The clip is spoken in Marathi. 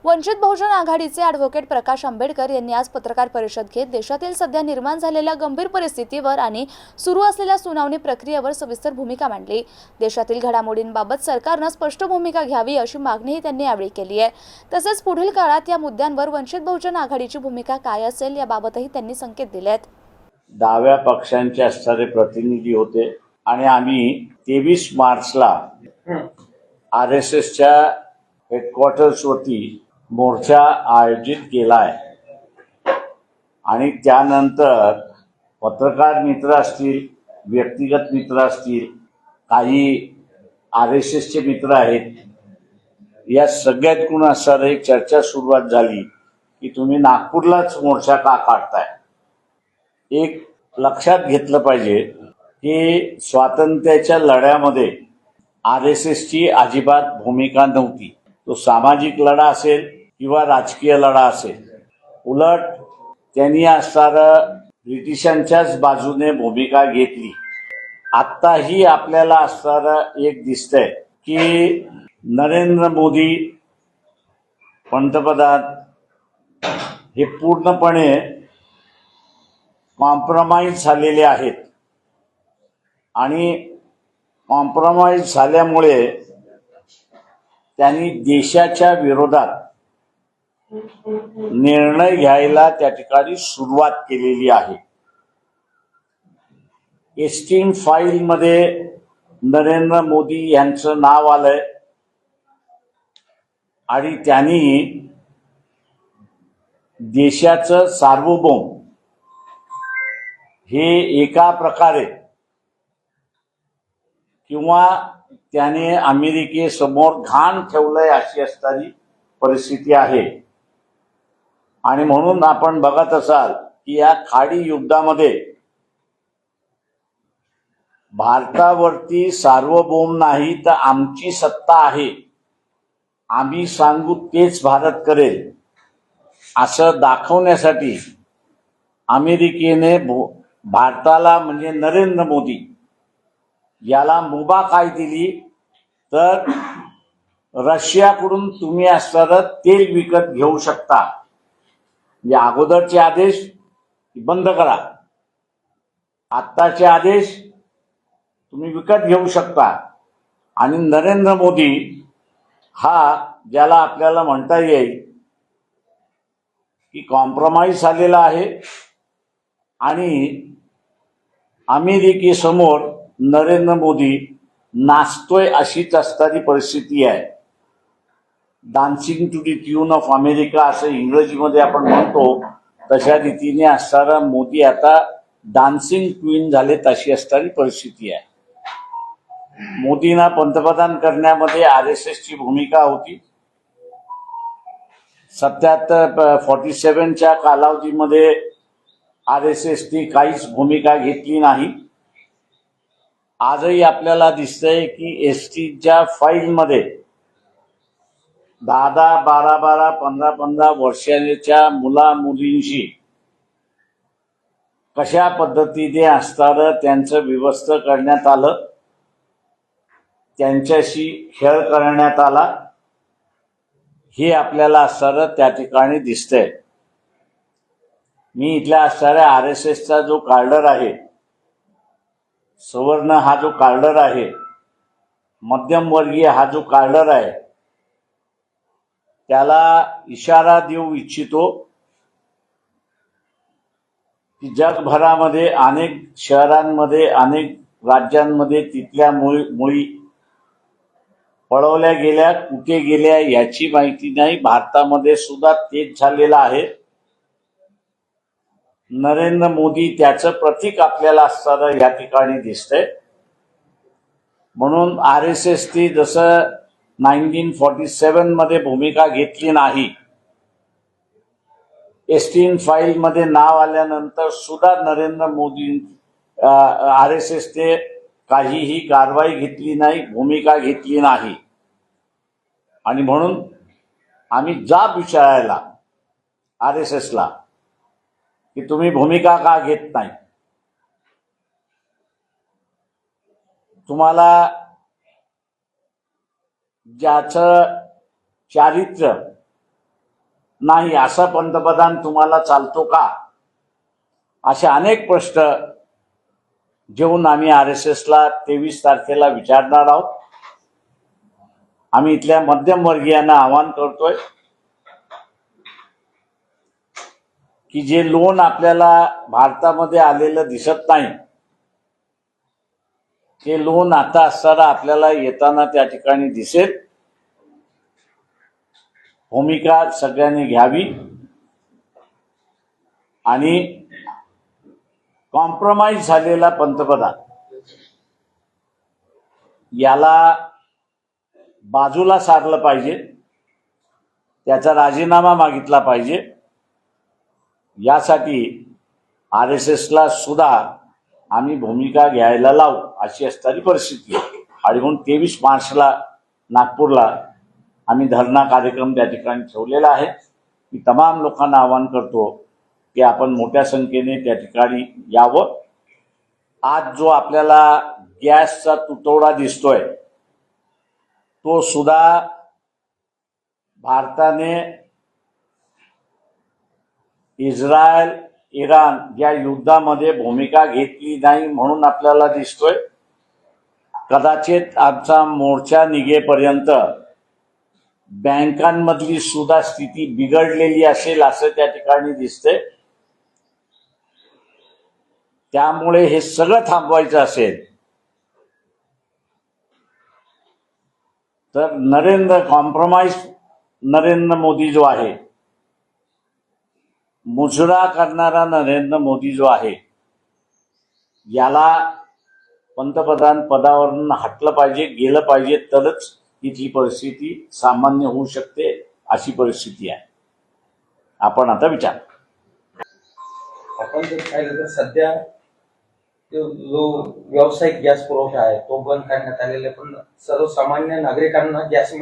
वंचित बहुजन आघाडीचे ॲडव्होकेट प्रकाश आंबेडकर यांनी आज पत्रकार परिषद घेत देशातील सध्या निर्माण झालेल्या गंभीर परिस्थितीवर आणि सुरू असलेल्या सुनावणी प्रक्रियेवर सविस्तर भूमिका मांडली। देशातील घडामोडींबाबत सरकारने स्पष्ट भूमिका घ्यावी अशी मागणीही त्यांनी यावेळी केली आहे। तसेच पुढील काळात या मुद्द्यांवर वंचित बहुजन आघाडीची भूमिका काय असेल याबाबतही त्यांनी संकेत दिले आहेत। डाव्या पक्षांचे असणारे प्रतिनिधी होते आणि आम्ही 23 मार्चला RSSच्या हेडक्वार्टर्सवरती मोर्चा आयोजित केलाय आणि त्यानंतर पत्रकार मित्र असतील, व्यक्तिगत मित्र असतील, काही RSSचे मित्र आहेत, या सगळ्यातून असणारी एक चर्चा सुरुवात झाली की तुम्ही नागपूरलाच मोर्चा का काढताय। एक लक्षात घेतलं पाहिजे की स्वातंत्र्याच्या लढ्यामध्ये RSSची अजिबात भूमिका नव्हती। तो सामाजिक लढा असेल किंवा राजकीय लढा असेल, उलट त्यांनी असणारं ब्रिटिशांच्याच बाजूने भूमिका घेतली। आत्ताही आपल्याला असणारं एक दिसतंय की नरेंद्र मोदी पंतप्रधान हे पूर्णपणे कॉम्प्रोमाइज झालेले आहेत आणि कॉम्प्रोमाइज झाल्यामुळे त्यांनी देशाच्या विरोधात निर्णय घ्यायला त्या ठिकाणी सुरुवात केलेली आहे। एस्टीन फाईल मध्ये नरेंद्र मोदी यांचं नाव आलंय आणि त्यांनी देशाचं सार्वभौम हे एका प्रकारे किंवा त्याने अमेरिकेसमोर घाण ठेवलंय अशी असणारी परिस्थिती आहे। आणि म्हणून आपण बघत असाल की या खाडी युद्धामध्ये भारतावरती सार्वभौम नाही तर आमची सत्ता आहे, आम्ही सांगू तेच भारत करेल असं दाखवण्यासाठी अमेरिकेने भारताला म्हणजे नरेंद्र मोदी याला मुभा काय दिली तर रशियाकडून तुम्ही असणारं तेल विकत घेऊ शकता। म्हणजे अगोदरचे आदेश बंद करा, आत्ताचे आदेश तुम्ही विकत घेऊ शकता। आणि नरेंद्र मोदी हा ज्याला आपल्याला म्हणता येईल की कॉम्प्रोमाइज झालेला आहे आणि अमेरिकेसमोर नरेंद्र मोदी नाचतोय अशीच असणारी परिस्थिती आहे। Dancing to the tune of America असं इंग्रजीमध्ये आपण म्हणतो, तशा रीतीने असणारा मोदी आता डान्सिंग क्वीन झाले तशी असणारी परिस्थिती आहे। मोदींना पंतप्रधान करण्यामध्ये RSSची भूमिका होती। 47 कालावधीमध्ये RSSनी काहीच भूमिका घेतली नाही। आजही आपल्याला दिसतंय की एसटीच्या फाईलमध्ये 10-10, 12-12, 15-15 वर्षाच्या मुला मुलींशी कशा पद्धतीने असणारं त्यांचं व्यवस्था करण्यात आलं, त्यांच्याशी खेळ करण्यात आला, हे आपल्याला असणारं त्या ठिकाणी दिसतंय। मी इथल्या असणाऱ्या RSSचा जो कार्डर आहे, सवर्ण हा जो कार्डर आहे, मध्यमवर्गीय हा जो कार्डर आहे, त्याला इशारा देऊ इच्छितो की जगभरामध्ये अनेक शहरांमध्ये, अनेक राज्यांमध्ये तिथल्या मुली पळवल्या गेल्या, कुठे गेल्या याची माहिती नाही। भारतामध्ये सुद्धा तेच झालेलं आहे। नरेंद्र मोदी त्याचं प्रतीक आपल्याला असताना या ठिकाणी दिसतंय। म्हणून RSSनी जसं 1947 मध्ये भूमिका घेतली नाही, एस्टीन फाईल मध्ये नाव आल्यानंतर सुद्धा नरेंद्र मोदी RSSने काहीही कारवाई घेतली नाही, भूमिका घेतली नाही। आणि म्हणून आम्ही जाब विचारायला RSSला की तुम्ही भूमिका का घेत नाही। तुम्हाला ज्याचं चारित्र्य नाही असा पंतप्रधान तुम्हाला चालतो का, असे अनेक प्रश्न घेऊन आम्ही RSSला 23 तारखेला विचारणार आहोत. आम्ही इथल्या मध्यमवर्गीयांना आवाहन करतोय की जे लोन आपल्याला भारतामध्ये आलेलं दिसत नाही, ते लोन आता असताना आपल्याला येताना त्या ठिकाणी दिसेल. भूमिका सगळ्यांनी घ्यावी आणि कॉम्प्रोमाइज झालेला पंतप्रधान याला बाजूला सारलं पाहिजे, त्याचा राजीनामा मागितला पाहिजे. यासाठी RSSला सुद्धा आम्ही भूमिका घ्यायला लावू अशी असणारी परिस्थिती आहे. आणि म्हणून 23 मार्चला नागपूरला आम्ही धरणा कार्यक्रम त्या ठिकाणी ठेवलेला आहे. मी तमाम लोकांना आवाहन करतो की आपण मोठ्या संख्येने त्या ठिकाणी यावं. आज जो आपल्याला गॅसचा तुटवडा दिसतोय तो सुद्धा भारताने इस्रायल इराण या युद्धामध्ये भूमिका घेतली नाही म्हणून आपल्याला दिसतोय. कदाचित आमचा मोर्चा निघेपर्यंत बँकांमधली सुद्धा स्थिती बिघडलेली असेल असं त्या ठिकाणी दिसतंय. त्यामुळे हे सगळं थांबवायचं असेल तर नरेंद्र मोदी जो आहे, मुजरा करणारा नरेंद्र मोदी जो आहे, याला पंतप्रधान पदावरून हटलं पाहिजे, गेलं पाहिजे, तरच इथली परिस्थिती सामान्य होऊ शकते. अशी परिस्थिती आहे. आपण आता विचार आपण जर पाहिलं तर सध्या जो व्यावसायिक गॅस पुरवठा आहे तो बंद करण्यात आलेला आहे, पण सर्वसामान्य नागरिकांना गॅस